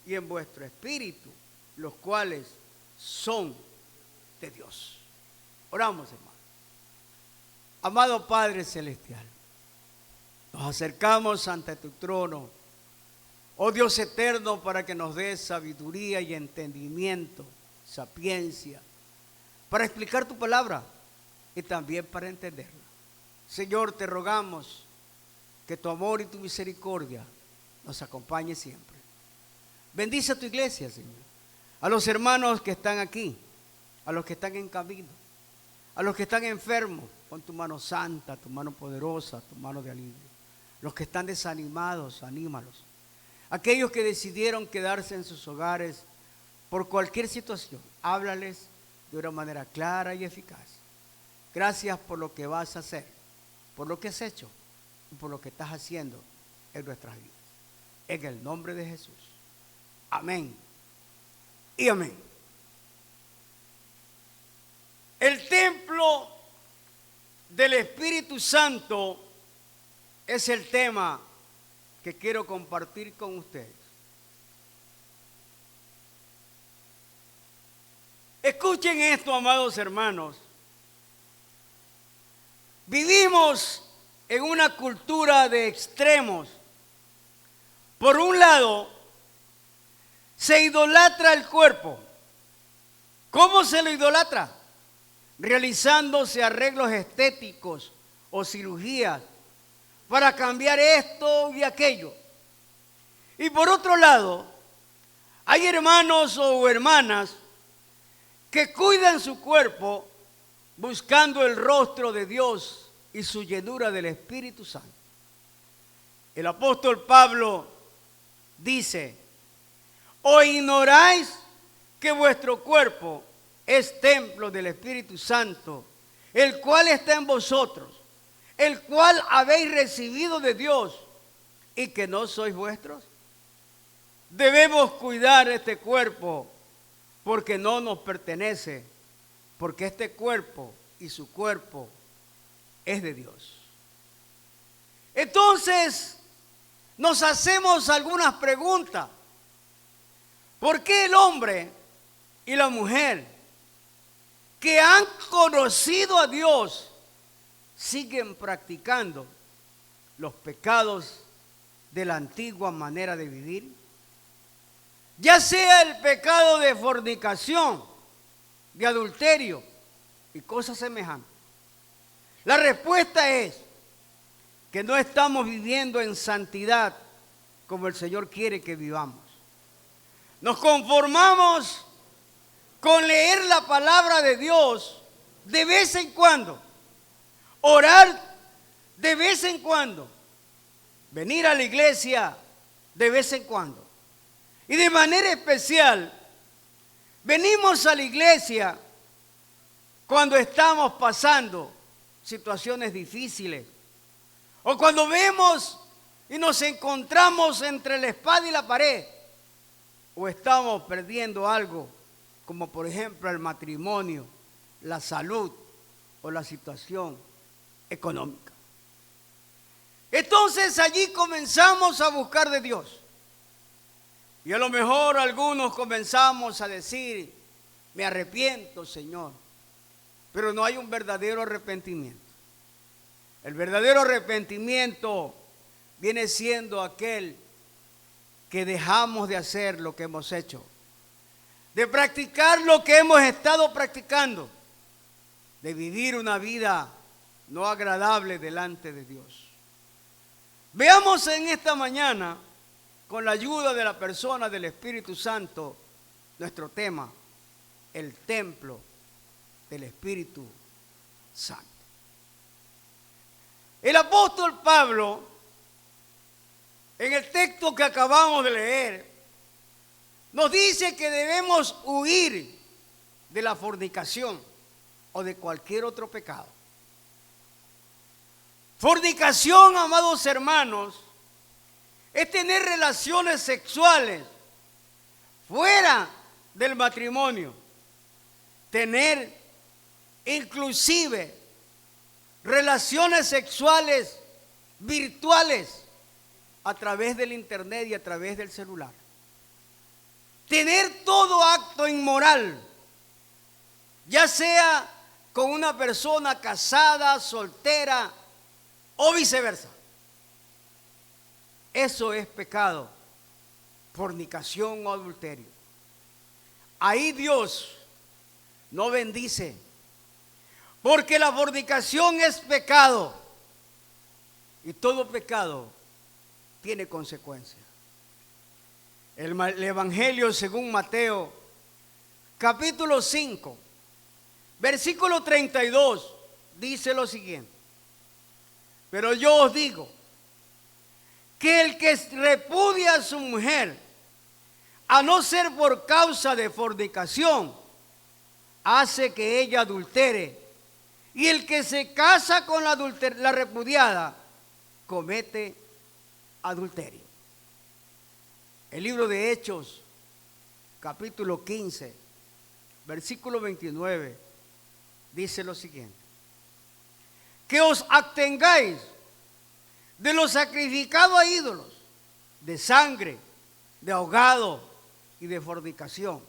y en vuestro espíritu, los cuales son de Dios. Oramos, hermano. Amado Padre Celestial, nos acercamos ante tu trono, oh Dios eterno, para que nos des sabiduría y entendimiento, sapiencia, para explicar tu palabra y también para entenderla. Señor, te rogamos que tu amor y tu misericordia nos acompañe siempre. Bendice a tu iglesia, Señor, a los hermanos que están aquí, a los que están en camino, a los que están enfermos, con tu mano santa, tu mano poderosa, tu mano de alivio. Los que están desanimados, anímalos. Aquellos que decidieron quedarse en sus hogares por cualquier situación, háblales de una manera clara y eficaz. Gracias por lo que vas a hacer, por lo que has hecho y por lo que estás haciendo en nuestras vidas. En el nombre de Jesús. Amén y amén. El templo del Espíritu Santo es el tema que quiero compartir con ustedes. Escuchen esto, amados hermanos. Vivimos en una cultura de extremos. Por un lado, se idolatra el cuerpo. ¿Cómo se lo idolatra? Realizándose arreglos estéticos o cirugías para cambiar esto y aquello. Y por otro lado, hay hermanos o hermanas que cuidan su cuerpo buscando el rostro de Dios y su llenura del Espíritu Santo. El apóstol Pablo dice: ¿o ignoráis que vuestro cuerpo es templo del Espíritu Santo, el cual está en vosotros, el cual habéis recibido de Dios, y que no sois vuestros? Debemos cuidar este cuerpo porque no nos pertenece, porque este cuerpo y su cuerpo es de Dios. Entonces, nos hacemos algunas preguntas. ¿Por qué el hombre y la mujer que han conocido a Dios siguen practicando los pecados de la antigua manera de vivir? Ya sea el pecado de fornicación, de adulterio y cosas semejantes. La respuesta es que no estamos viviendo en santidad como el Señor quiere que vivamos. Nos conformamos con leer la palabra de Dios de vez en cuando, orar de vez en cuando, venir a la iglesia de vez en cuando. Y de manera especial, venimos a la iglesia cuando estamos pasando situaciones difíciles, o cuando vemos y nos encontramos entre la espada y la pared, o estamos perdiendo algo, como por ejemplo el matrimonio, la salud o la situación económica. Entonces allí comenzamos a buscar de Dios. Y a lo mejor algunos comenzamos a decir: me arrepiento, Señor. Pero no hay un verdadero arrepentimiento. El verdadero arrepentimiento viene siendo aquel que dejamos de hacer lo que hemos hecho, de practicar lo que hemos estado practicando, de vivir una vida no agradable delante de Dios. Veamos en esta mañana, con la ayuda de la persona del Espíritu Santo, nuestro tema: el templo del Espíritu Santo. El apóstol Pablo, en el texto que acabamos de leer, nos dice que debemos huir de la fornicación o de cualquier otro pecado. Fornicación, amados hermanos, es tener relaciones sexuales fuera del matrimonio, tener inclusive relaciones sexuales virtuales a través del internet y a través del celular. tener todo acto inmoral, ya sea con una persona casada, soltera o viceversa. Eso es pecado, fornicación o adulterio. Ahí Dios no bendice, porque la fornicación es pecado y todo pecado tiene consecuencias. El Evangelio según Mateo, capítulo 5, versículo 32, dice lo siguiente: pero yo os digo que el que repudia a su mujer, a no ser por causa de fornicación, hace que ella adultere, y el que se casa con la repudiada comete adulterio. El libro de Hechos, capítulo 15, versículo 29, dice lo siguiente: que os abstengáis de lo sacrificado a ídolos, de sangre, de ahogado y de fornicación.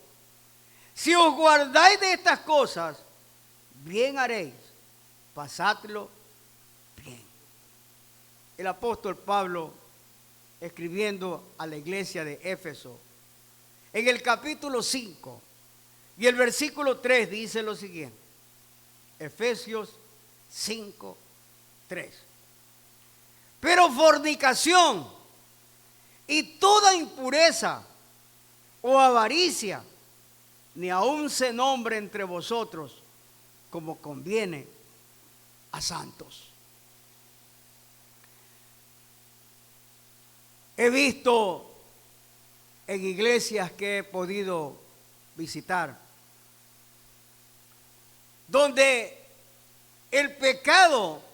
Si os guardáis de estas cosas, bien haréis, pasadlo bien. El apóstol Pablo, escribiendo a la iglesia de Éfeso, en el capítulo 5 y el versículo 3 dice lo siguiente: Efesios 5, 3. Pero fornicación y toda impureza o avaricia, ni aun se nombre entre vosotros como conviene a santos. He visto en iglesias que he podido visitar, donde el pecado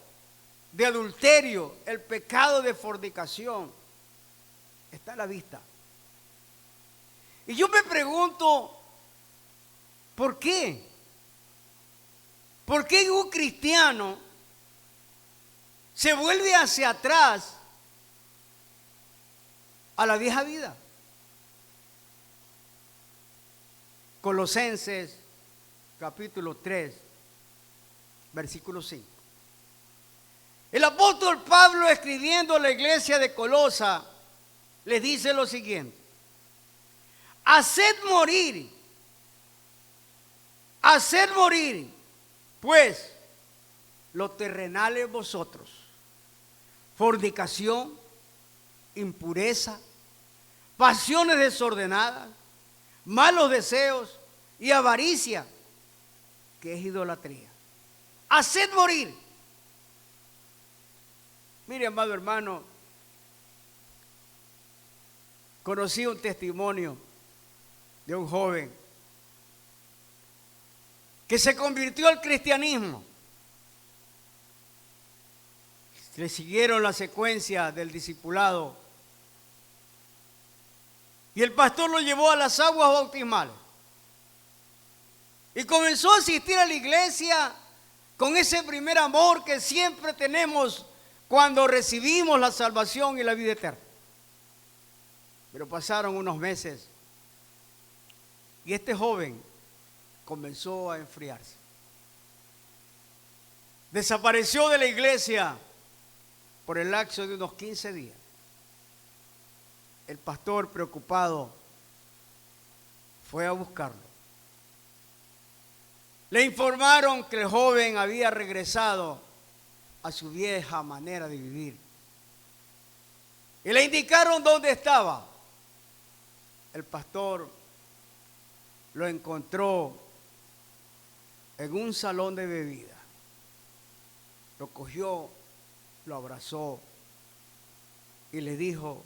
de adulterio, el pecado de fornicación está a la vista. Y yo me pregunto, ¿por qué? ¿Por qué un cristiano se vuelve hacia atrás a la vieja vida? Colosenses capítulo 3, versículo 5. El apóstol Pablo, escribiendo a la iglesia de Colosa, les dice lo siguiente: haced morir, pues, lo terrenal en vosotros: fornicación, impureza, pasiones desordenadas, malos deseos y avaricia, que es idolatría. Haced morir. Mire, amado hermano, conocí un testimonio de un joven que se convirtió al cristianismo. Le siguieron la secuencia del discipulado y el pastor lo llevó a las aguas bautismales y comenzó a asistir a la iglesia con ese primer amor que siempre tenemos cuando recibimos la salvación y la vida eterna. Pero pasaron unos meses y este joven comenzó a enfriarse. Desapareció de la iglesia por el lapso de unos 15 días. El pastor, preocupado, fue a buscarlo. Le informaron que el joven había regresado a su vieja manera de vivir. Y le indicaron dónde estaba. El pastor lo encontró en un salón de bebida. Lo cogió, lo abrazó y le dijo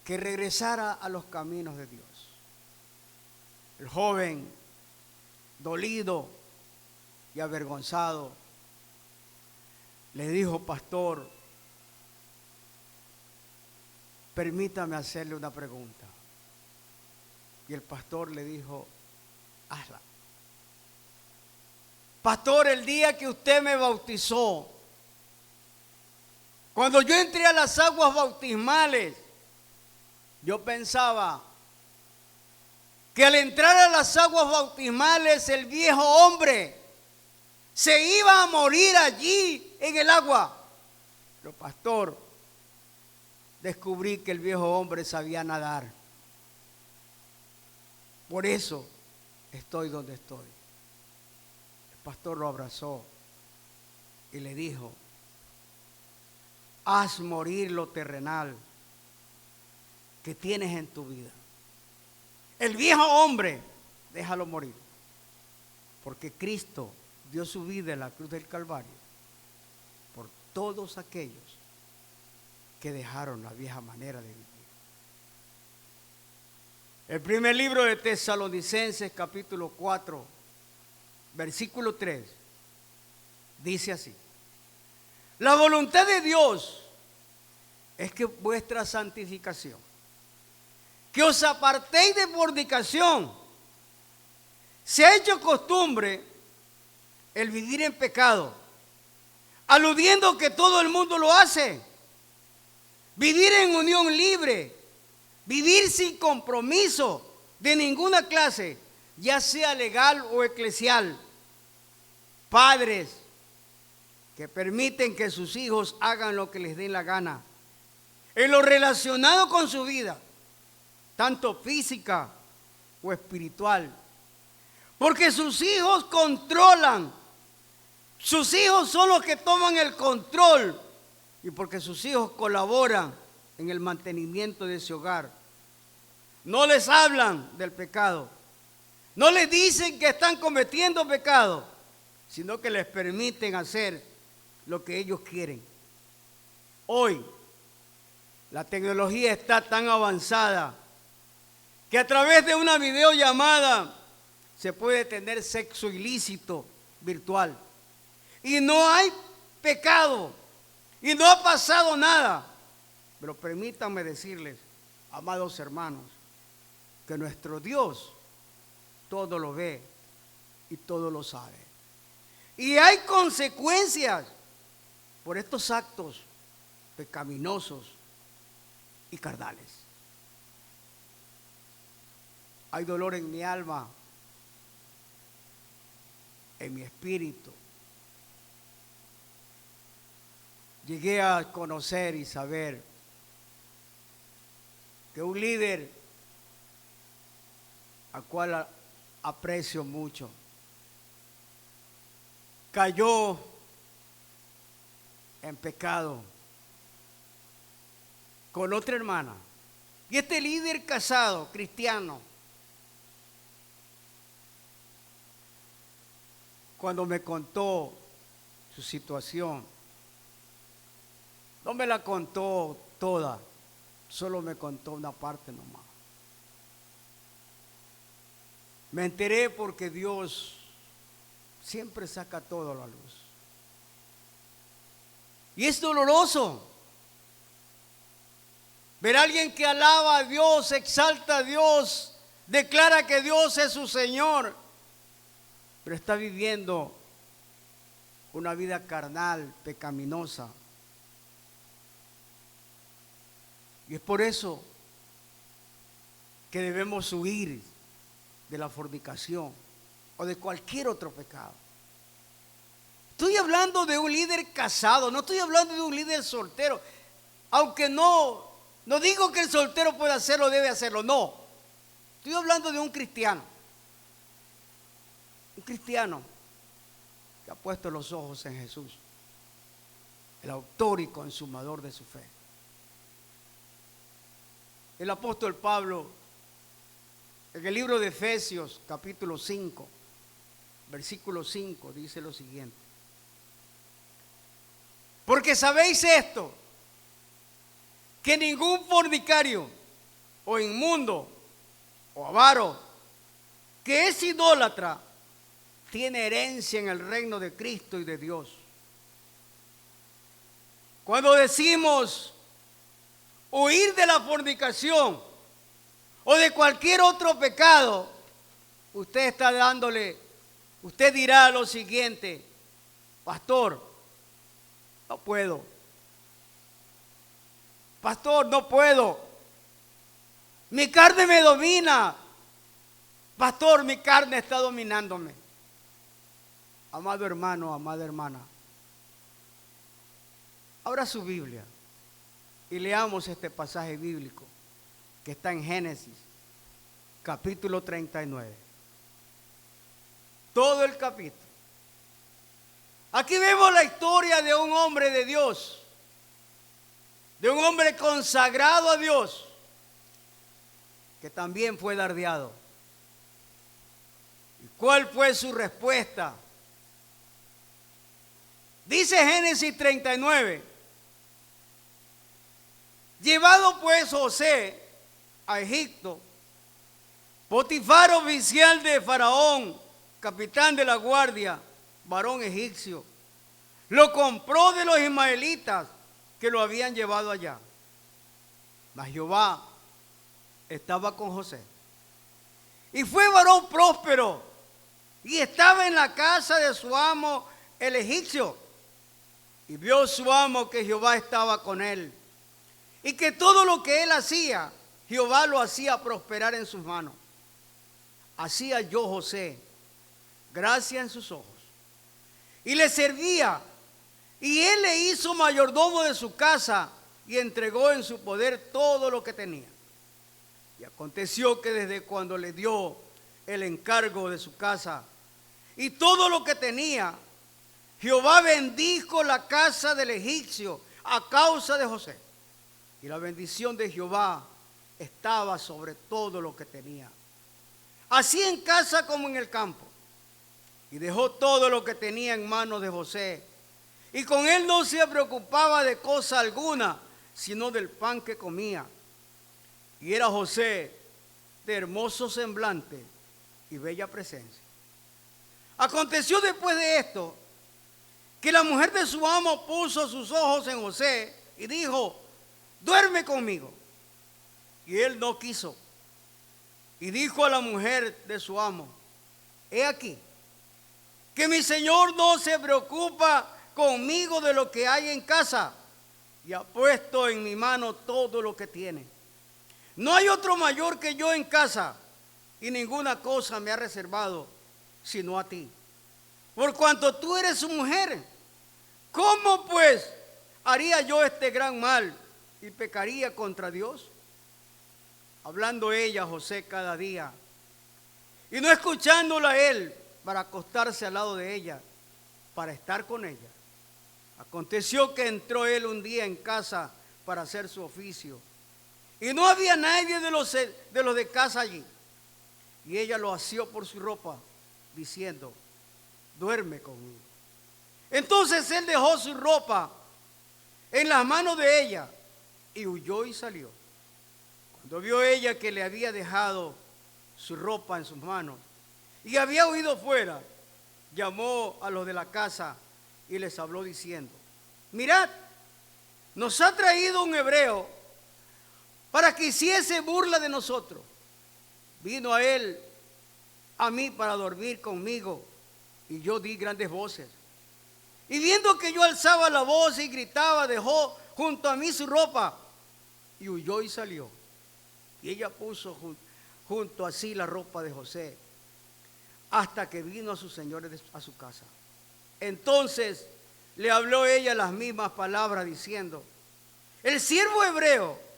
que regresara a los caminos de Dios. El joven, dolido y avergonzado, le dijo: pastor, permítame hacerle una pregunta. Y el pastor le dijo: hazla. Pastor, el día que usted me bautizó, cuando yo entré a las aguas bautismales, yo pensaba que al entrar a las aguas bautismales el viejo hombre se iba a morir allí en el agua. Pero pastor, descubrí que el viejo hombre sabía nadar. Por eso estoy donde estoy. El pastor lo abrazó y le dijo: haz morir lo terrenal que tienes en tu vida. El viejo hombre, déjalo morir. Porque Cristo dio su vida en la cruz del Calvario por todos aquellos que dejaron la vieja manera de vivir. El primer libro de Tesalonicenses, capítulo 4, versículo 3, dice así: la voluntad de Dios es que vuestra santificación, que os apartéis de fornicación, se ha hecho costumbre el vivir en pecado, aludiendo que todo el mundo lo hace. Vivir en unión libre, vivir sin compromiso de ninguna clase, ya sea legal o eclesial. Padres que permiten que sus hijos hagan lo que les dé la gana, en lo relacionado con su vida, tanto física o espiritual, porque sus hijos controlan, sus hijos son los que toman el control, y porque sus hijos colaboran en el mantenimiento de ese hogar. No les hablan del pecado, no les dicen que están cometiendo pecado, sino que les permiten hacer lo que ellos quieren. Hoy la tecnología está tan avanzada que a través de una videollamada se puede tener sexo ilícito virtual. Y no hay pecado, y no ha pasado nada. Pero permítanme decirles, amados hermanos, que nuestro Dios todo lo ve y todo lo sabe. Y hay consecuencias por estos actos pecaminosos y carnales. Hay dolor en mi alma, en mi espíritu. Llegué a conocer y saber que un líder al cual aprecio mucho cayó en pecado con otra hermana. Y este líder casado, cristiano, cuando me contó su situación, no me la contó toda, solo me contó una parte nomás. Me enteré porque Dios siempre saca todo a la luz. Y es doloroso ver a alguien que alaba a Dios, exalta a Dios, declara que Dios es su Señor, pero está viviendo una vida carnal, pecaminosa. Y es por eso que debemos huir de la fornicación o de cualquier otro pecado. Estoy hablando de un líder casado, no estoy hablando de un líder soltero, aunque no digo que el soltero pueda hacerlo o debe hacerlo, no. Estoy hablando de un cristiano que ha puesto los ojos en Jesús, el autor y consumador de su fe. El apóstol Pablo, en el libro de Efesios, capítulo 5, versículo 5, dice lo siguiente: porque sabéis esto, que ningún fornicario, o inmundo, o avaro, que es idólatra, tiene herencia en el reino de Cristo y de Dios. Cuando decimos huir de la fornicación o de cualquier otro pecado, usted dirá lo siguiente: pastor, no puedo. Pastor, no puedo. Mi carne me domina. Pastor, mi carne está dominándome. Amado hermano, amada hermana, abra su Biblia y leamos este pasaje bíblico que está en Génesis, capítulo 39. Todo el capítulo. Aquí vemos la historia de un hombre de Dios, de un hombre consagrado a Dios, que también fue dardeado. ¿Y cuál fue su respuesta? Dice Génesis 39, llevado pues José a Egipto, Potifar, oficial de Faraón, capitán de la guardia, varón egipcio, lo compró de los ismaelitas que lo habían llevado allá. Mas Jehová estaba con José. Y fue varón próspero, y estaba en la casa de su amo el egipcio. Y vio su amo que Jehová estaba con él, y que todo lo que él hacía, Jehová lo hacía prosperar en sus manos. Así halló José gracia en sus ojos, y le servía, y él le hizo mayordomo de su casa, y entregó en su poder todo lo que tenía. Y aconteció que desde cuando le dio el encargo de su casa y todo lo que tenía, Jehová bendijo la casa del egipcio a causa de José. Y la bendición de Jehová estaba sobre todo lo que tenía, así en casa como en el campo. Y dejó todo lo que tenía en manos de José, y con él no se preocupaba de cosa alguna, sino del pan que comía. Y era José de hermoso semblante y bella presencia. Aconteció después de esto, que la mujer de su amo puso sus ojos en José y dijo: duerme conmigo. Y él no quiso. Y dijo a la mujer de su amo: he aquí, que mi señor no se preocupa conmigo de lo que hay en casa, y ha puesto en mi mano todo lo que tiene. No hay otro mayor que yo en casa, y ninguna cosa me ha reservado sino a ti, por cuanto tú eres su mujer. ¿Cómo pues haría yo este gran mal y pecaría contra Dios? Hablando ella a José cada día, y no escuchándola él, para acostarse al lado de ella, para estar con ella. Aconteció que entró él un día en casa para hacer su oficio, y no había nadie de los de casa allí. Y ella lo asió por su ropa, diciendo: duerme conmigo. Entonces él dejó su ropa en las manos de ella, y huyó y salió. Cuando vio ella que le había dejado su ropa en sus manos y había huido fuera, llamó a los de la casa y les habló diciendo: mirad, nos ha traído un hebreo para que hiciese burla de nosotros. Vino a mí para dormir conmigo, y yo di grandes voces. Y viendo que yo alzaba la voz y gritaba, dejó junto a mí su ropa y huyó y salió. Y ella puso junto a sí la ropa de José, hasta que vino a sus señores a su casa. Entonces le habló ella las mismas palabras, diciendo: el siervo hebreo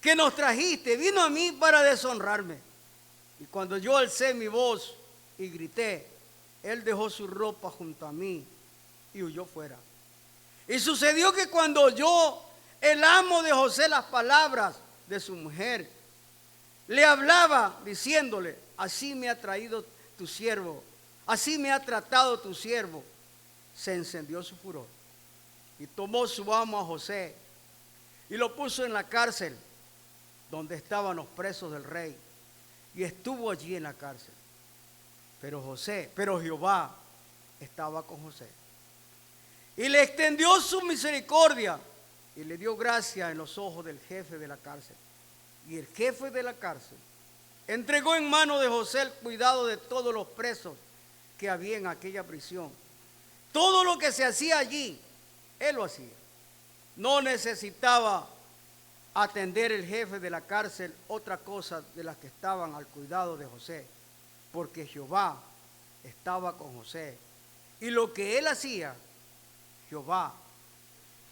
que nos trajiste vino a mí para deshonrarme. Y cuando yo alcé mi voz y grité, él dejó su ropa junto a mí y huyó fuera. Y sucedió que cuando oyó el amo de José las palabras de su mujer, le hablaba diciéndole: así me ha traído tu siervo, así me ha tratado tu siervo. Se encendió su furor, y tomó su amo a José y lo puso en la cárcel donde estaban los presos del rey, y estuvo allí en la cárcel. Pero Jehová estaba con José, y le extendió su misericordia, y le dio gracia en los ojos del jefe de la cárcel. Y el jefe de la cárcel entregó en mano de José el cuidado de todos los presos que había en aquella prisión. Todo lo que se hacía allí, él lo hacía. No necesitaba atender el jefe de la cárcel otra cosa de las que estaban al cuidado de José, porque Jehová estaba con José, y lo que él hacía, Jehová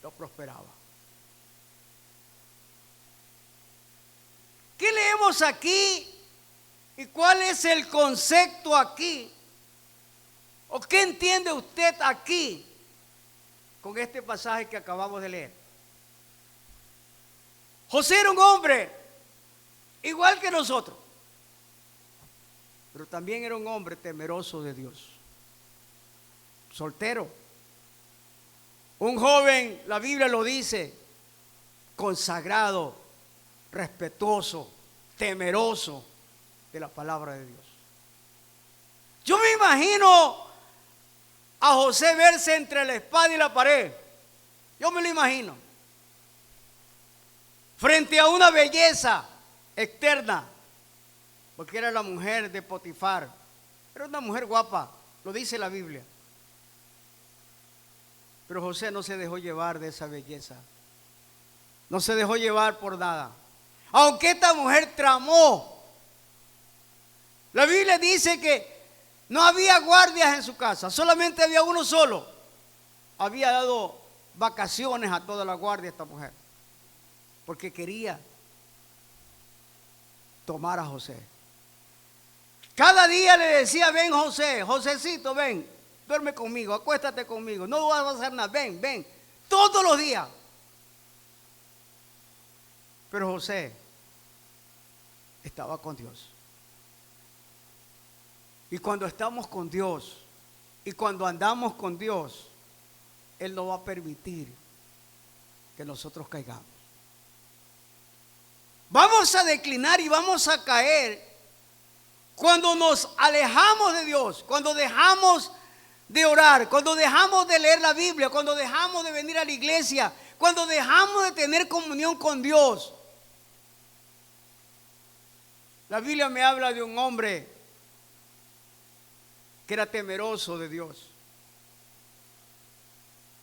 lo prosperaba. ¿Qué leemos aquí? ¿Y cuál es el concepto aquí? ¿O qué entiende usted aquí con este pasaje que acabamos de leer? José era un hombre igual que nosotros, pero también era un hombre temeroso de Dios. Soltero. Un joven, la Biblia lo dice, consagrado, respetuoso, temeroso de la palabra de Dios. Yo me imagino a José verse entre la espada y la pared. Yo me lo imagino. Frente a una belleza externa, porque era la mujer de Potifar. Era una mujer guapa, lo dice la Biblia. Pero José no se dejó llevar de esa belleza. No se dejó llevar por nada. Aunque esta mujer tramó. La Biblia dice que no había guardias en su casa, solamente había uno solo. Había dado vacaciones a toda la guardia esta mujer, porque quería tomar a José. Cada día le decía: ven José, Josecito, ven, duerme conmigo, acuéstate conmigo, no vas a hacer nada, ven, ven, todos los días. Pero José estaba con Dios. Y cuando estamos con Dios y cuando andamos con Dios, Él no va a permitir que nosotros caigamos. Vamos a declinar y vamos a caer cuando nos alejamos de Dios, cuando dejamos de orar, cuando dejamos de leer la Biblia, cuando dejamos de venir a la iglesia, cuando dejamos de tener comunión con Dios. La Biblia me habla de un hombre que era temeroso de Dios.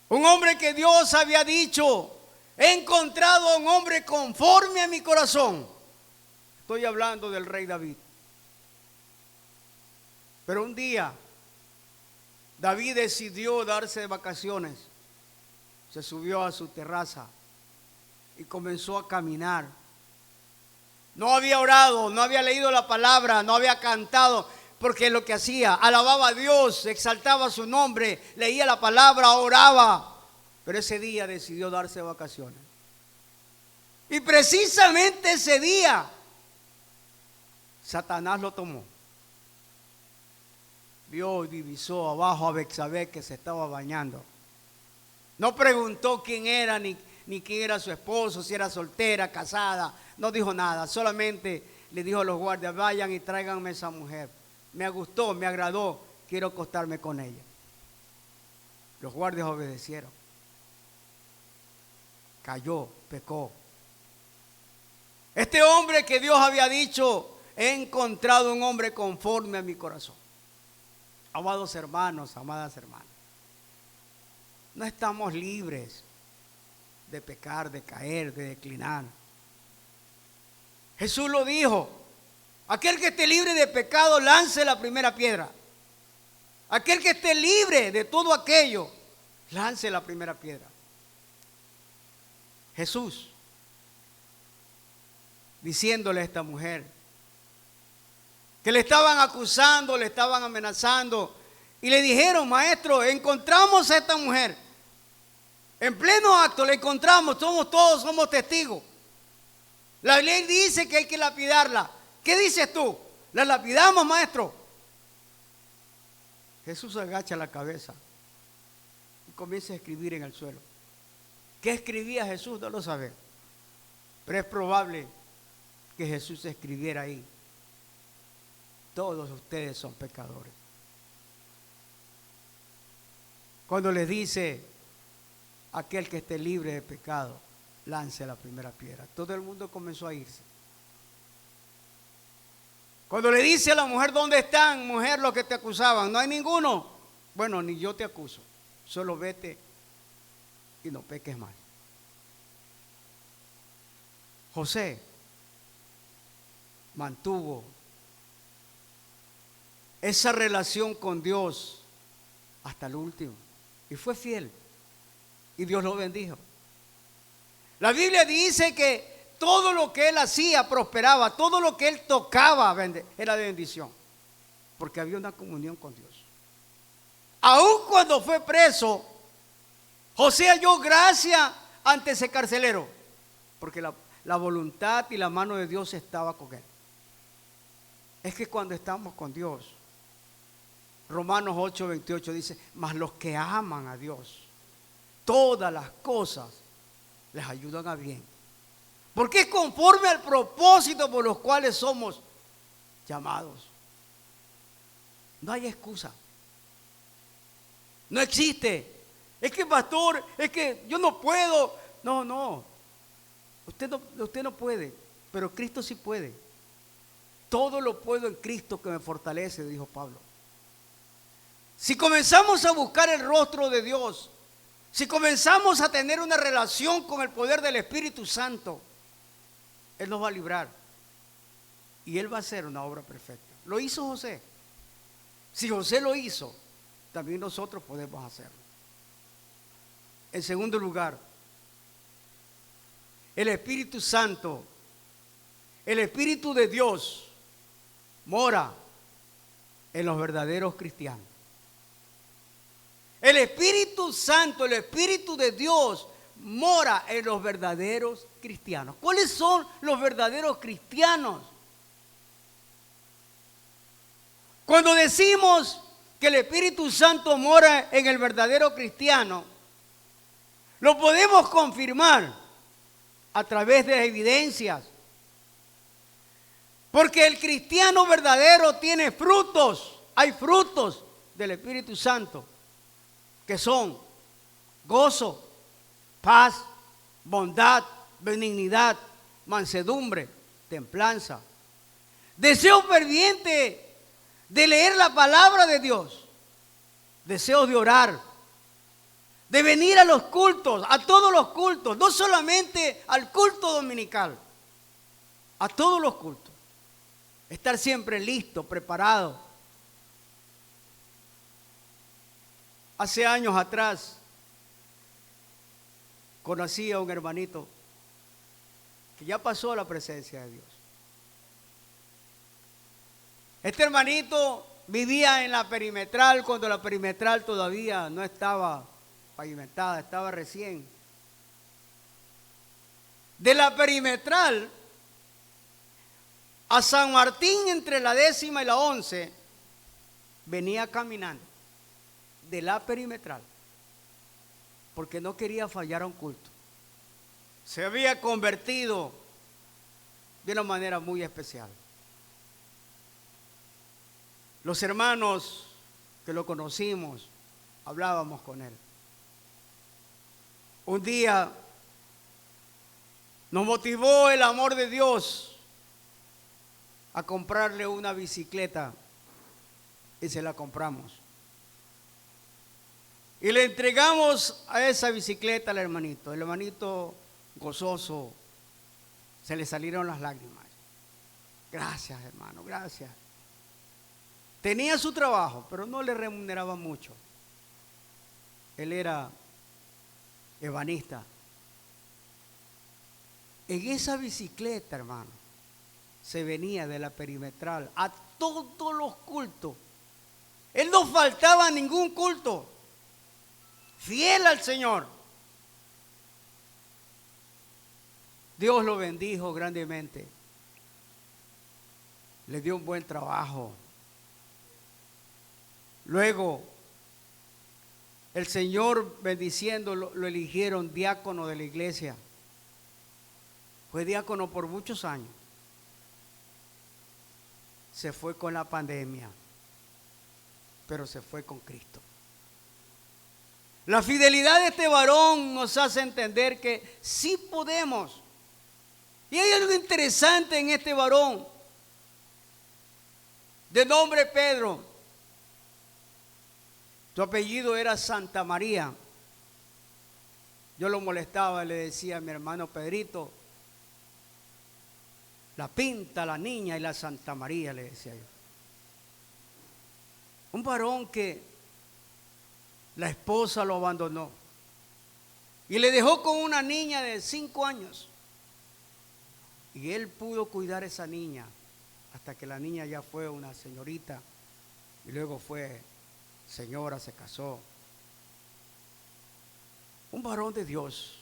Un hombre que Dios había dicho: he encontrado a un hombre conforme a mi corazón. Estoy hablando del rey David. Pero un día David decidió darse de vacaciones. Se subió a su terraza y comenzó a caminar. No había orado, no había leído la palabra, no había cantado, porque lo que hacía, alababa a Dios, exaltaba su nombre, leía la palabra, oraba. Pero ese día decidió darse de vacaciones. Y precisamente ese día, Satanás lo tomó. Vio y divisó abajo a Betsabé que se estaba bañando. No preguntó quién era, ni quién era su esposo, si era soltera, casada. No dijo nada, solamente le dijo a los guardias: vayan y tráiganme esa mujer. Me gustó, me agradó, quiero acostarme con ella. Los guardias obedecieron. Cayó, pecó. Este hombre que Dios había dicho: he encontrado un hombre conforme a mi corazón. Amados hermanos, amadas hermanas, no estamos libres de pecar, de caer, de declinar. Jesús lo dijo: aquel que esté libre de pecado, lance la primera piedra. Aquel que esté libre de todo aquello, lance la primera piedra. Jesús, diciéndole a esta mujer que le estaban acusando, le estaban amenazando, y le dijeron: maestro, encontramos a esta mujer. En pleno acto la encontramos, todos somos testigos. La ley dice que hay que lapidarla. ¿Qué dices tú? ¿La lapidamos, maestro? Jesús agacha la cabeza y comienza a escribir en el suelo. ¿Qué escribía Jesús? No lo sabemos. Pero es probable que Jesús escribiera ahí: todos ustedes son pecadores. Cuando les dice: aquel que esté libre de pecado, lance la primera piedra, todo el mundo comenzó a irse. Cuando le dice a la mujer: ¿dónde están, mujer, los que te acusaban? No hay ninguno. Bueno, ni yo te acuso, solo vete y no peques más. José mantuvo esa relación con Dios hasta el último y fue fiel y Dios lo bendijo. La Biblia dice que todo lo que él hacía prosperaba, todo lo que él tocaba era de bendición, porque había una comunión con Dios. Aun cuando fue preso, José halló gracia ante ese carcelero, porque la voluntad y la mano de Dios estaba con él. Es que cuando estamos con Dios, Romanos 8:28 dice, mas los que aman a Dios, todas las cosas les ayudan a bien, porque es conforme al propósito por los cuales somos llamados. No hay excusa. No existe. Es que pastor, es que yo no puedo. No. Usted no puede, pero Cristo sí puede. Todo lo puedo en Cristo que me fortalece, dijo Pablo. Si comenzamos a buscar el rostro de Dios, si comenzamos a tener una relación con el poder del Espíritu Santo, Él nos va a librar y Él va a hacer una obra perfecta. Lo hizo José. Si José lo hizo, también nosotros podemos hacerlo. En segundo lugar, el Espíritu Santo, el Espíritu de Dios, mora en los verdaderos cristianos. El Espíritu Santo, el Espíritu de Dios, mora en los verdaderos cristianos. ¿Cuáles son los verdaderos cristianos? Cuando decimos que el Espíritu Santo mora en el verdadero cristiano, lo podemos confirmar a través de evidencias. Porque el cristiano verdadero tiene frutos. Hay frutos del Espíritu Santo que son gozo, paz, bondad, benignidad, mansedumbre, templanza. Deseo ferviente de leer la palabra de Dios. Deseo de orar, de venir a los cultos, a todos los cultos, no solamente al culto dominical, a todos los cultos. Estar siempre listo, preparado. Hace años atrás conocí a un hermanito que ya pasó a la presencia de Dios. Este hermanito vivía en la perimetral cuando la perimetral todavía no estaba pavimentada, estaba recién. De la perimetral a San Martín, entre la 10ª y la 11, venía caminando de la perimetral porque no quería fallar a un culto. Se había convertido de una manera muy especial. Los hermanos que lo conocimos, hablábamos con él. Un día nos motivó el amor de Dios a comprarle una bicicleta y se la compramos. Y le entregamos a esa bicicleta al hermanito. El hermanito gozoso, se le salieron las lágrimas. Gracias, hermano, gracias. Tenía su trabajo, pero no le remuneraba mucho. Él era ebanista. En esa bicicleta, hermano, se venía de la perimetral a todos los cultos. Él no faltaba a ningún culto. Fiel al Señor. Dios lo bendijo grandemente. Le dio un buen trabajo. Luego, el Señor bendiciéndolo, lo eligieron diácono de la iglesia. Fue diácono por muchos años. Se fue con la pandemia, pero se fue con Cristo. La fidelidad de este varón nos hace entender que sí podemos. Y hay algo interesante en este varón, de nombre Pedro. Su apellido era Santa María. Yo lo molestaba, le decía a mi hermano Pedrito, La Pinta, la Niña y la Santa María, le decía yo. Un varón que la esposa lo abandonó y le dejó con una niña de 5 años. Y él pudo cuidar a esa niña hasta que la niña ya fue una señorita y luego fue señora, se casó. Un varón de Dios.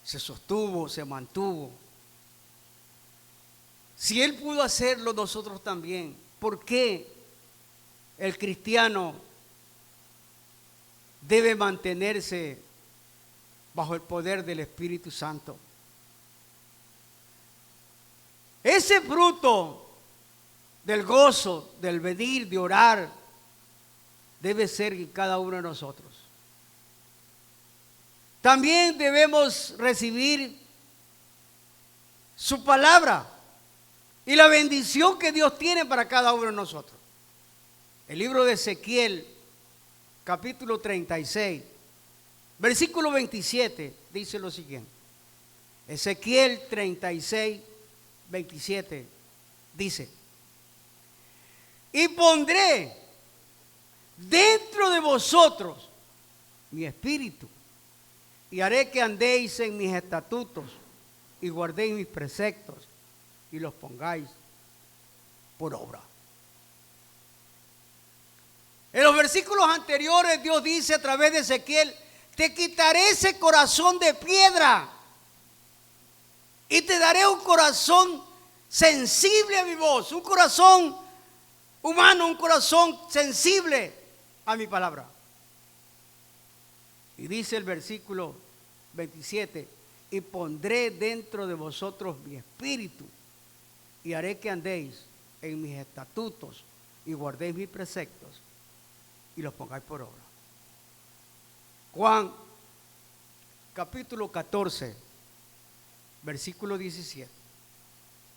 Se sostuvo, se mantuvo. Si él pudo hacerlo, nosotros también. ¿Por qué el cristiano debe mantenerse bajo el poder del Espíritu Santo? Ese fruto del gozo, del venir, de orar, debe ser en cada uno de nosotros. También debemos recibir su palabra y la bendición que Dios tiene para cada uno de nosotros. El libro de Ezequiel, capítulo 36, versículo 27, dice lo siguiente. Ezequiel 36, 27, dice: y pondré dentro de vosotros mi espíritu, y haré que andéis en mis estatutos, y guardéis mis preceptos, y los pongáis por obra. En los versículos anteriores Dios dice a través de Ezequiel: te quitaré ese corazón de piedra y te daré un corazón sensible a mi voz, un corazón humano, un corazón sensible a mi palabra. Y dice el versículo 27: y pondré dentro de vosotros mi espíritu, y haré que andéis en mis estatutos, y guardéis mis preceptos, y los pongáis por obra. Juan, capítulo 14, versículo 17,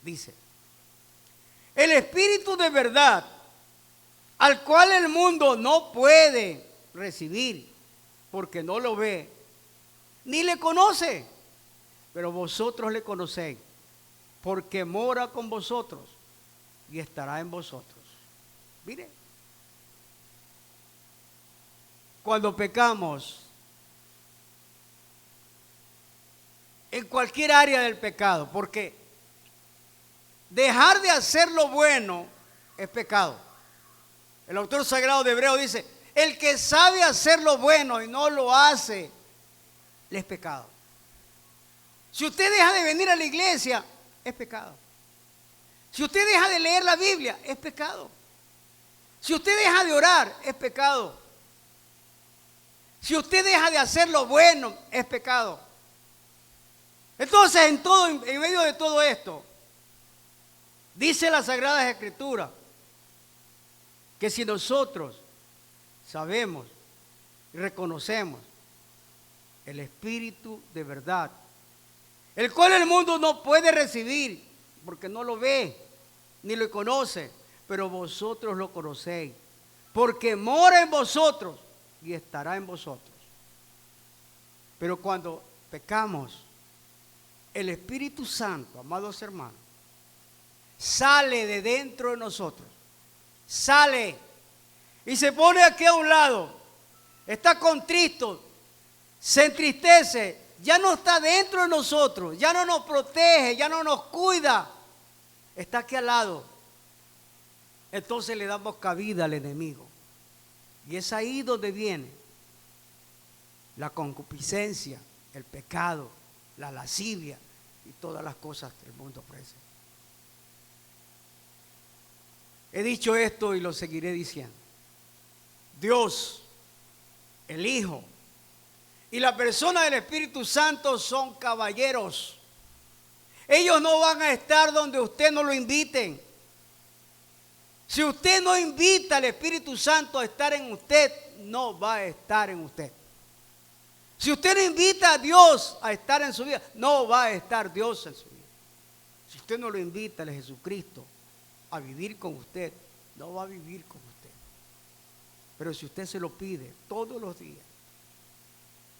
dice: el Espíritu de verdad, al cual el mundo no puede recibir, porque no lo ve, ni le conoce, pero vosotros le conocéis, porque mora con vosotros y estará en vosotros. Mire, cuando pecamos, en cualquier área del pecado, porque dejar de hacer lo bueno es pecado. El autor sagrado de Hebreo dice: el que sabe hacer lo bueno y no lo hace, le es pecado. Si usted deja de venir a la iglesia, es pecado. Si usted deja de leer la Biblia, es pecado. Si usted deja de orar, es pecado. Si usted deja de hacer lo bueno, es pecado. Entonces, en medio de todo esto, dice las Sagradas Escrituras que si nosotros sabemos y reconocemos el Espíritu de verdad, el cual el mundo no puede recibir porque no lo ve ni lo conoce, pero vosotros lo conocéis, porque mora en vosotros y estará en vosotros. Pero cuando pecamos, el Espíritu Santo, amados hermanos, sale de dentro de nosotros, sale y se pone aquí a un lado, está contristo, se entristece, ya no está dentro de nosotros, ya no nos protege, ya no nos cuida, está aquí al lado. Entonces le damos cabida al enemigo. Y es ahí donde viene la concupiscencia, el pecado, la lascivia y todas las cosas que el mundo ofrece. He dicho esto y lo seguiré diciendo. Dios, el Hijo y la persona del Espíritu Santo son caballeros. Ellos no van a estar donde usted no lo inviten. Si usted no invita al Espíritu Santo a estar en usted, no va a estar en usted. Si usted no invita a Dios a estar en su vida, no va a estar Dios en su vida. Si usted no lo invita a Jesucristo a vivir con usted, no va a vivir con usted. Pero si usted se lo pide todos los días,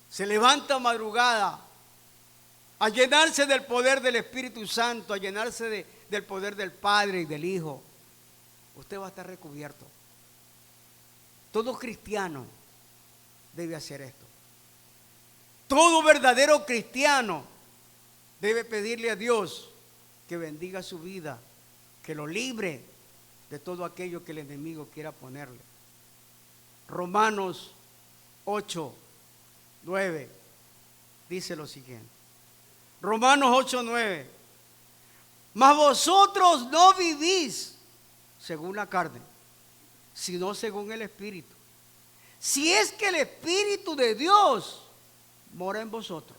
se levanta madrugada a llenarse del poder del Espíritu Santo, a llenarse del poder del Padre y del Hijo, usted va a estar recubierto. Todo cristiano debe hacer esto. Todo verdadero cristiano debe pedirle a Dios que bendiga su vida, que lo libre de todo aquello que el enemigo quiera ponerle. Romanos 8, 9 dice lo siguiente. Romanos 8, 9. Mas vosotros no vivís según la carne, sino según el Espíritu. Si es que el Espíritu de Dios mora en vosotros.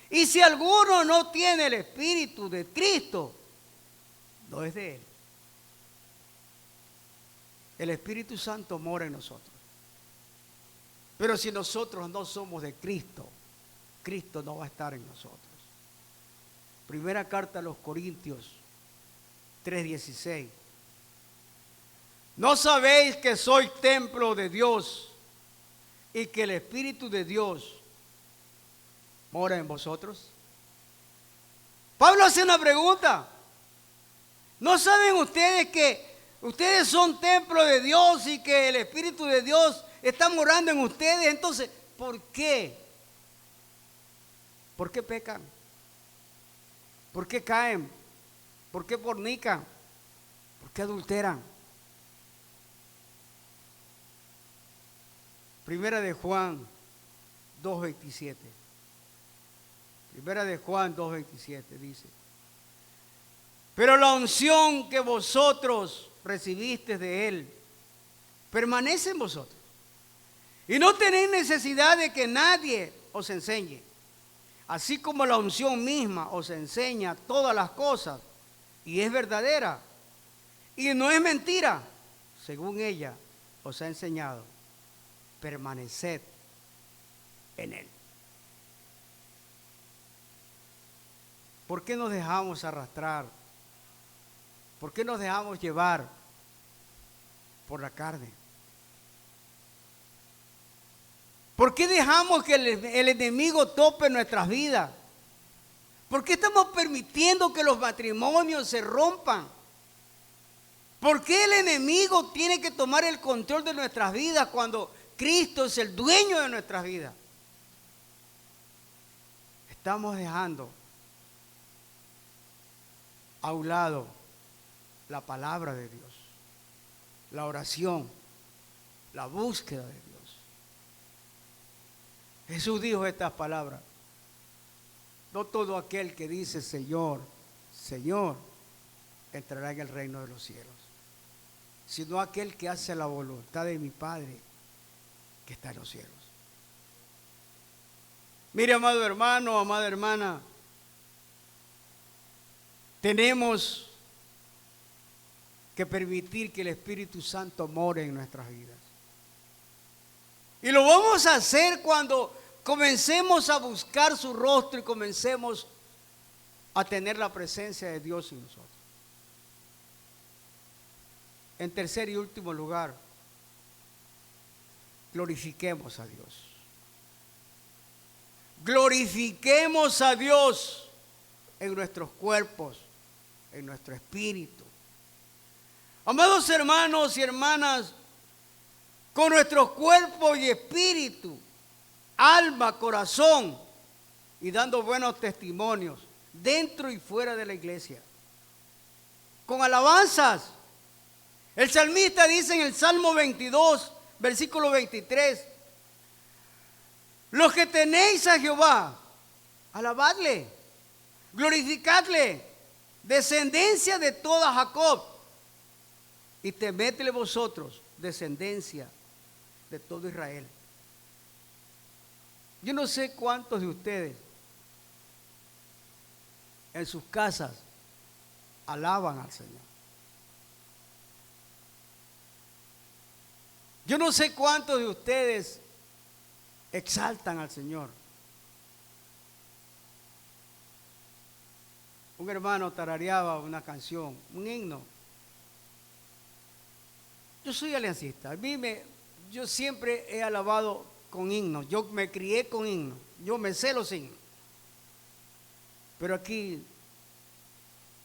Y si alguno no tiene el Espíritu de Cristo, no es de Él. El Espíritu Santo mora en nosotros. Pero si nosotros no somos de Cristo, Cristo no va a estar en nosotros. Primera carta a los Corintios 3:16. ¿No sabéis que sois templo de Dios y que el Espíritu de Dios mora en vosotros? Pablo hace una pregunta. ¿No saben ustedes que ustedes son templo de Dios y que el Espíritu de Dios está morando en ustedes? Entonces, ¿por qué? ¿Por qué pecan? ¿Por qué caen? ¿Por qué fornican? ¿Por qué adulteran? Primera de Juan 2:27. Primera de Juan 2:27 dice: pero la unción que vosotros recibisteis de Él permanece en vosotros. Y no tenéis necesidad de que nadie os enseñe. Así como la unción misma os enseña todas las cosas y es verdadera y no es mentira, según ella os ha enseñado, permaneced en Él. ¿Por qué nos dejamos arrastrar? ¿Por qué nos dejamos llevar por la carne? ¿Por qué dejamos que el enemigo tope nuestras vidas? ¿Por qué estamos permitiendo que los matrimonios se rompan? ¿Por qué el enemigo tiene que tomar el control de nuestras vidas cuando Cristo es el dueño de nuestras vidas? Estamos dejando a un lado la palabra de Dios, la oración, la búsqueda de Dios. Jesús dijo estas palabras: no todo aquel que dice Señor, Señor, entrará en el reino de los cielos, sino aquel que hace la voluntad de mi Padre que está en los cielos. Mire, amado hermano, amada hermana, tenemos que permitir que el Espíritu Santo more en nuestras vidas. Y lo vamos a hacer cuando comencemos a buscar su rostro y comencemos a tener la presencia de Dios en nosotros. En tercer y último lugar, glorifiquemos a Dios. Glorifiquemos a Dios en nuestros cuerpos, en nuestro espíritu. Amados hermanos y hermanas, con nuestro cuerpo y espíritu, alma, corazón, y dando buenos testimonios dentro y fuera de la iglesia, con alabanzas. El salmista dice en el Salmo 22, versículo 23, los que tenéis a Jehová, alabadle, glorificadle, descendencia de toda Jacob, y temedle vosotros, descendencia de todo Israel. Yo no sé cuántos de ustedes en sus casas alaban al Señor. Yo no sé cuántos de ustedes exaltan al Señor. Un hermano tarareaba una canción, un himno. Yo soy aliancista. Yo siempre he alabado con himnos. Yo me crié con himnos. Yo me sé los himnos. Pero aquí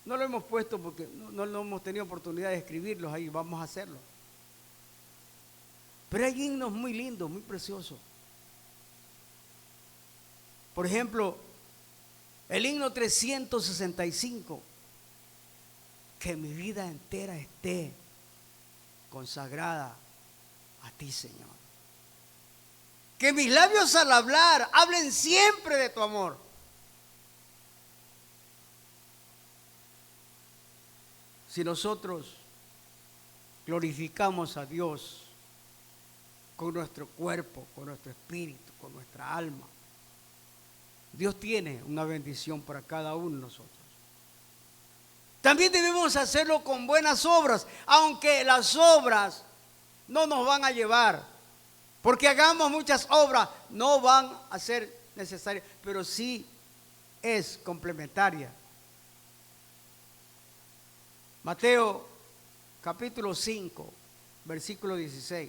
no lo hemos puesto porque no hemos tenido oportunidad de escribirlos ahí, vamos a hacerlo. Pero hay himnos muy lindos, muy preciosos. Por ejemplo, el himno 365, que mi vida entera esté consagrada a ti, Señor. Que mis labios al hablar hablen siempre de tu amor. Si nosotros glorificamos a Dios con nuestro cuerpo, con nuestro espíritu, con nuestra alma, Dios tiene una bendición para cada uno de nosotros. También debemos hacerlo con buenas obras, aunque las obras no nos van a llevar, porque hagamos muchas obras, no van a ser necesarias, pero sí es complementaria. Mateo capítulo 5, versículo 16.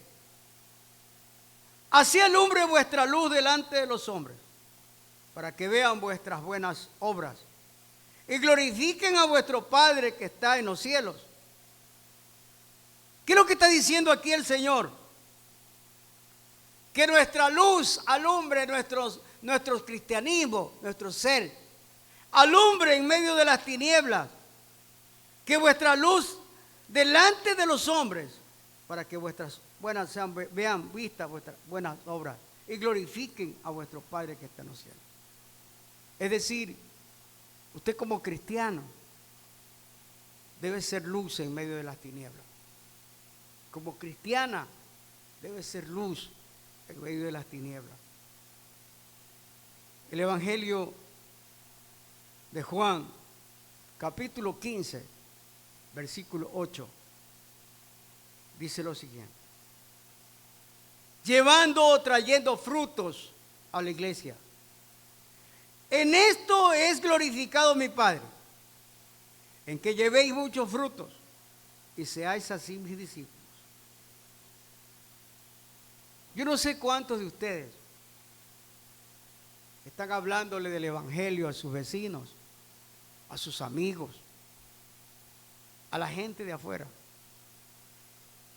Así alumbre vuestra luz delante de los hombres, para que vean vuestras buenas obras y glorifiquen a vuestro Padre que está en los cielos. ¿Qué es lo que está diciendo aquí el Señor? Que nuestra luz alumbre nuestro cristianismo, nuestro ser. Alumbre en medio de las tinieblas. Que vuestra luz delante de los hombres, para que vuestras buenas vean vistas vuestras buenas obras y glorifiquen a vuestro Padre que está en los cielos. Es decir, usted como cristiano debe ser luz en medio de las tinieblas. Como cristiana debe ser luz en medio de las tinieblas. El Evangelio de Juan, capítulo 15, versículo 8, dice lo siguiente: llevando o trayendo frutos a la iglesia. En esto es glorificado mi Padre, en que llevéis muchos frutos y seáis así mis discípulos. Yo no sé cuántos de ustedes están hablándole del Evangelio a sus vecinos, a sus amigos, a la gente de afuera.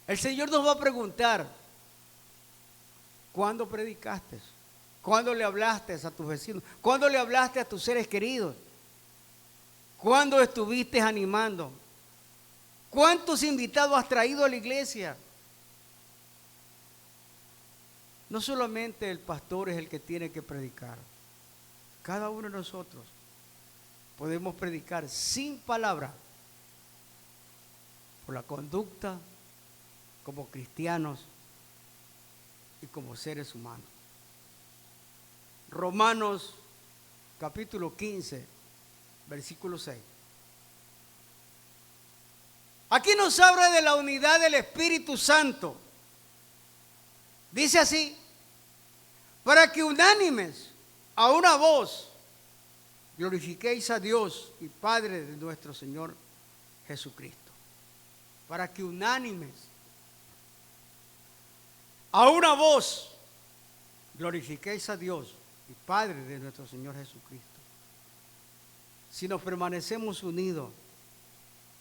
El Señor nos va a preguntar: ¿cuándo predicaste? ¿Cuándo le hablaste a tus vecinos? ¿Cuándo le hablaste a tus seres queridos? ¿Cuándo estuviste animando? ¿Cuántos invitados has traído a la iglesia? No solamente el pastor es el que tiene que predicar. Cada uno de nosotros podemos predicar sin palabra, por la conducta, como cristianos y como seres humanos. Romanos capítulo 15, versículo 6. Aquí nos habla de la unidad del Espíritu Santo. Dice así: para que unánimes a una voz glorifiquéis a Dios y Padre de nuestro Señor Jesucristo. Para que unánimes a una voz glorifiquéis a Dios y Padre de nuestro Señor Jesucristo. Si nos permanecemos unidos,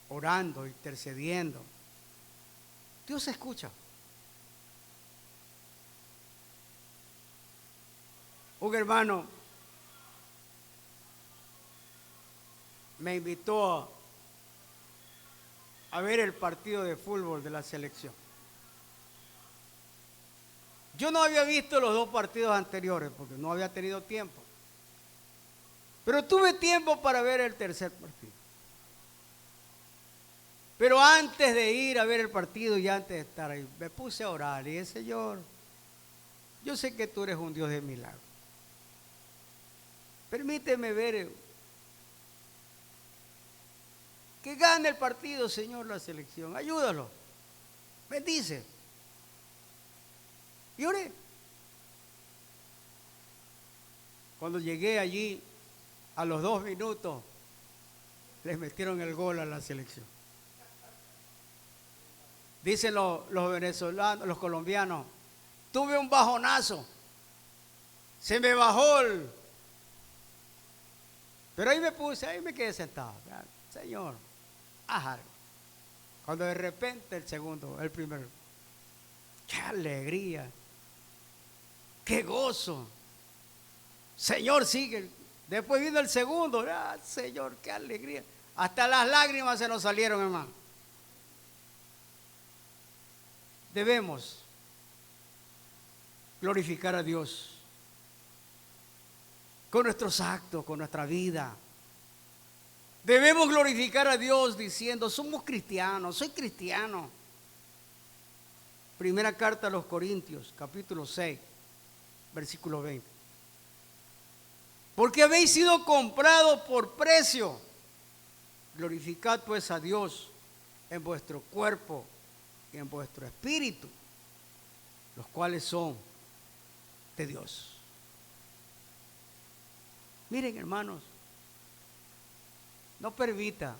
orando, intercediendo, Dios escucha. Un hermano me invitó a ver el partido de fútbol de la selección. Yo no había visto los dos partidos anteriores porque no había tenido tiempo. Pero tuve tiempo para ver el tercer partido. Pero antes de ir a ver el partido y antes de estar ahí, me puse a orar y dije: Señor, yo sé que tú eres un Dios de milagros. Permíteme ver que gane el partido, Señor, la selección. Ayúdalo. Bendice. Y oré. Cuando llegué allí, a los 2 minutos, les metieron el gol a la selección. Dicen los venezolanos, los colombianos: tuve un bajonazo. Se me bajó Pero ahí me puse, ahí me quedé sentado. Señor, haz algo. Cuando de repente el segundo, el primero, qué alegría, qué gozo. Señor, sigue. Después vino el segundo, Señor, qué alegría. Hasta las lágrimas se nos salieron, hermano. Debemos glorificar a Dios con nuestros actos, con nuestra vida. Debemos glorificar a Dios diciendo, somos cristianos, soy cristiano. Primera carta a los Corintios, capítulo 6, versículo 20. Porque habéis sido comprados por precio. Glorificad pues a Dios en vuestro cuerpo y en vuestro espíritu, los cuales son de Dios. Miren, hermanos, no permita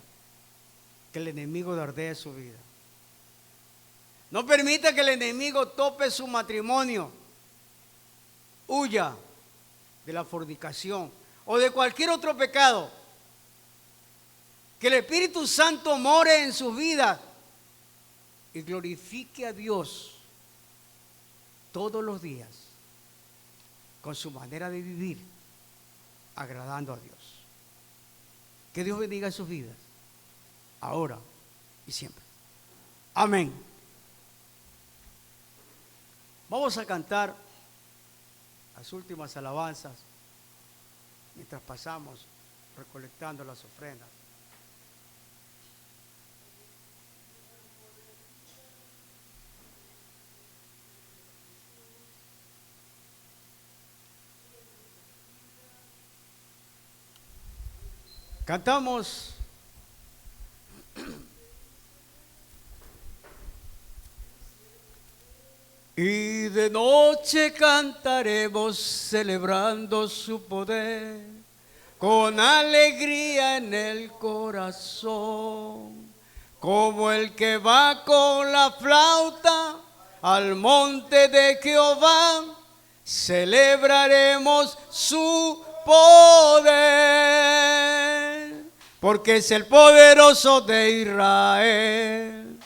que el enemigo dardee su vida. No permita que el enemigo tope su matrimonio. Huya de la fornicación o de cualquier otro pecado. Que el Espíritu Santo more en sus vidas y glorifique a Dios todos los días con su manera de vivir, agradando a Dios. Que Dios bendiga sus vidas, ahora y siempre. Amén. Vamos a cantar las últimas alabanzas mientras pasamos recolectando las ofrendas. Cantamos y de noche cantaremos celebrando su poder con alegría en el corazón, como el que va con la flauta al monte de Jehová, celebraremos su poder, porque es el poderoso de Israel,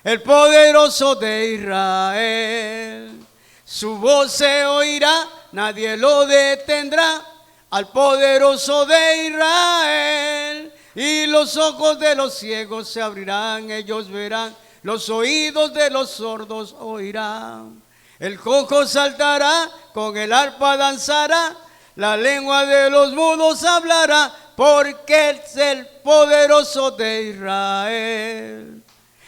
el poderoso de Israel. Su voz se oirá, nadie lo detendrá, al poderoso de Israel. Y los ojos de los ciegos se abrirán, ellos verán, los oídos de los sordos oirán. El cojo saltará, con el arpa danzará, la lengua de los mudos hablará, porque es el poderoso de Israel,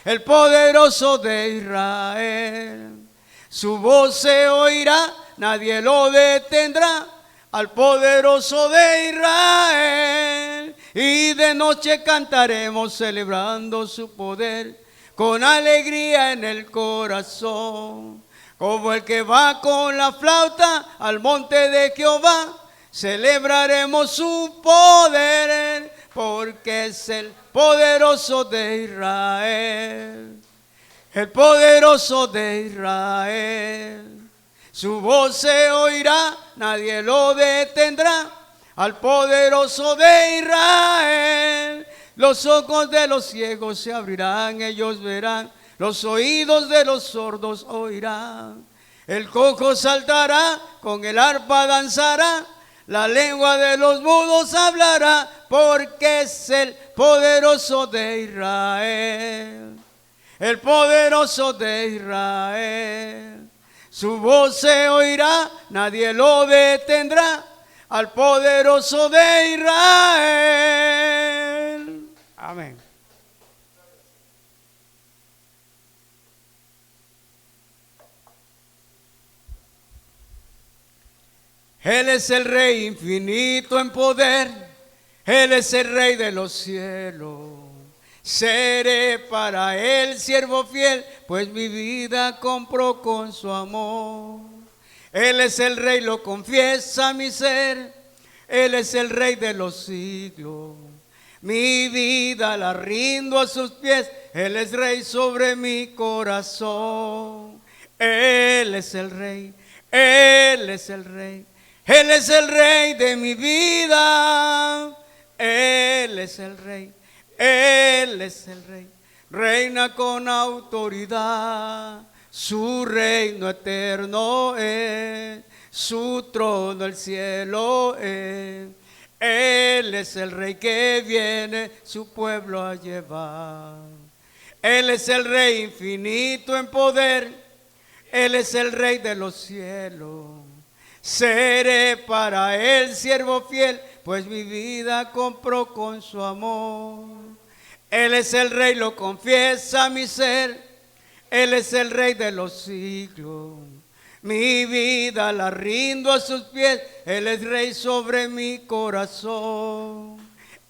el poderoso de Israel. Su voz se oirá, nadie lo detendrá, al poderoso de Israel. Y de noche cantaremos celebrando su poder, con alegría en el corazón, como el que va con la flauta al monte de Jehová, celebraremos su poder, porque es el poderoso de Israel, el poderoso de Israel. Su voz se oirá, nadie lo detendrá, al poderoso de Israel. Los ojos de los ciegos se abrirán, ellos verán, los oídos de los sordos oirán. El cojo saltará, con el arpa danzará, la lengua de los mudos hablará, porque es el poderoso de Israel, el poderoso de Israel. Su voz se oirá, nadie lo detendrá, al poderoso de Israel. Amén. Él es el Rey infinito en poder, Él es el Rey de los cielos. Seré para Él siervo fiel, pues mi vida compró con su amor. Él es el Rey, lo confiesa mi ser, Él es el Rey de los siglos. Mi vida la rindo a sus pies, Él es Rey sobre mi corazón. Él es el Rey, Él es el Rey. Él es el Rey de mi vida, Él es el Rey, Él es el Rey. Reina con autoridad, su reino eterno es, su trono el cielo es. Él es el Rey que viene su pueblo a llevar. Él es el Rey infinito en poder, Él es el Rey de los cielos. Seré para Él siervo fiel, pues mi vida compró con su amor. Él es el Rey, lo confiesa mi ser, Él es el Rey de los siglos. Mi vida la rindo a sus pies, Él es Rey sobre mi corazón.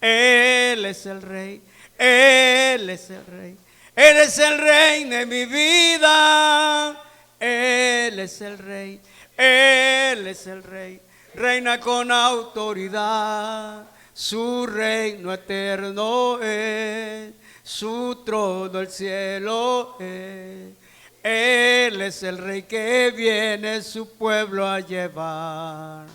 Él es el Rey, Él es el Rey, Él es el Rey de mi vida. Él es el Rey, Él es el Rey, reina con autoridad. Su reino eterno es, su trono el cielo es. Él es el Rey que viene su pueblo a llevar.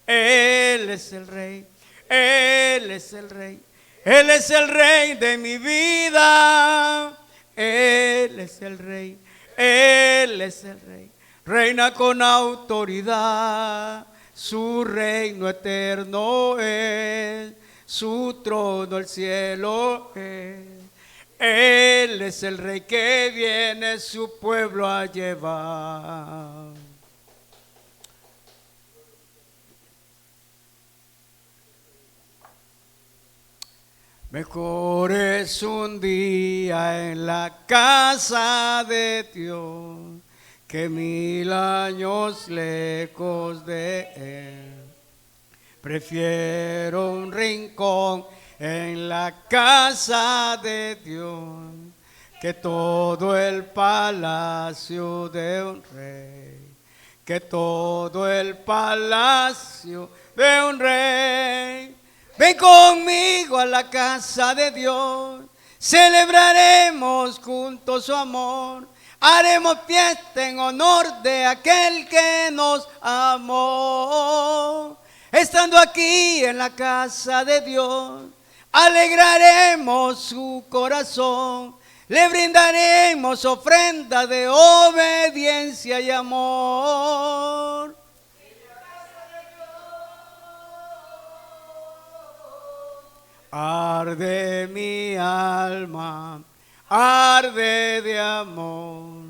Él es el Rey, Él es el Rey, Él es el Rey de mi vida. Él es el Rey, Él es el Rey, reina con autoridad. Su reino eterno es, su trono el cielo es. Él es el Rey que viene su pueblo a llevar. Mejor es un día en la casa de Dios que 1000 años lejos de Él. Prefiero un rincón en la casa de Dios que todo el palacio de un rey, que todo el palacio de un rey. Ven conmigo a la casa de Dios, celebraremos juntos su amor. Haremos fiesta en honor de aquel que nos amó. Estando aquí en la casa de Dios, alegraremos su corazón. Le brindaremos ofrenda de obediencia y amor. Arde mi alma, arde de amor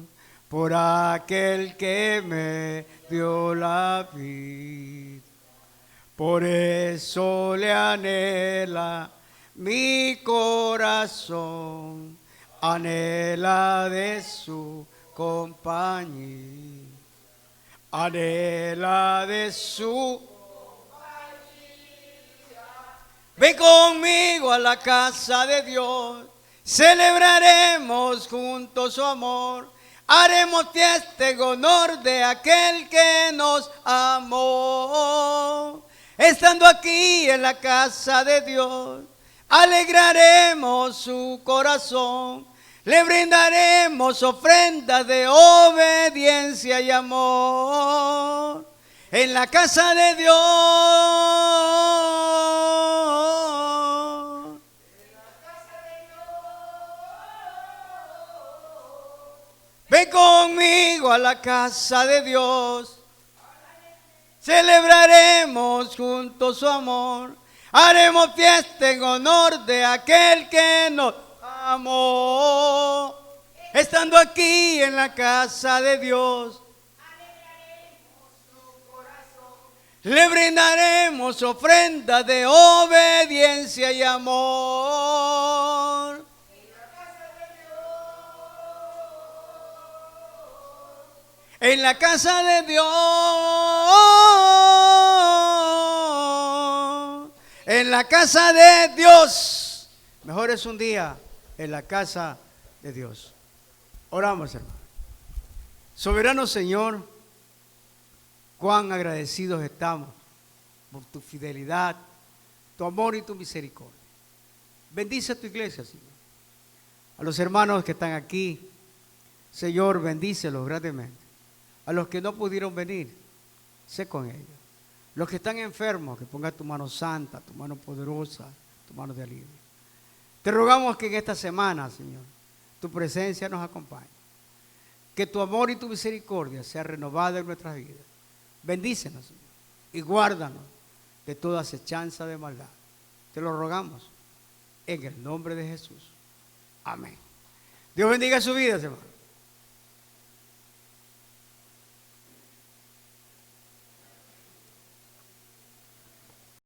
por aquel que me dio la vida. Por eso le anhela mi corazón, anhela de su compañía, anhela de su. Ven conmigo a la casa de Dios, celebraremos juntos su amor. Haremos fiesta en honor de aquel que nos amó. Estando aquí en la casa de Dios, alegraremos su corazón. Le brindaremos ofrendas de obediencia y amor. En la casa de Dios. Ven conmigo a la casa de Dios. Celebraremos juntos su amor. Haremos fiesta en honor de aquel que nos amó. Estando aquí en la casa de Dios, le brindaremos ofrenda de obediencia y amor. En la casa de Dios, en la casa de Dios. Mejor es un día en la casa de Dios. Oramos, hermano. Soberano Señor, cuán agradecidos estamos por tu fidelidad, tu amor y tu misericordia. Bendice a tu iglesia, Señor. A los hermanos que están aquí, Señor, bendícelos grandemente. A los que no pudieron venir, sé con ellos. Los que están enfermos, que ponga tu mano santa, tu mano poderosa tu mano de alivio. Te rogamos que en esta semana, Señor, tu presencia nos acompañe. Que tu amor y tu misericordia sea renovada en nuestras vidas. Bendícenos, Señor, y guárdanos de toda acechanza de maldad. Te lo rogamos en el nombre de Jesús. Amén. Dios bendiga su vida, hermano.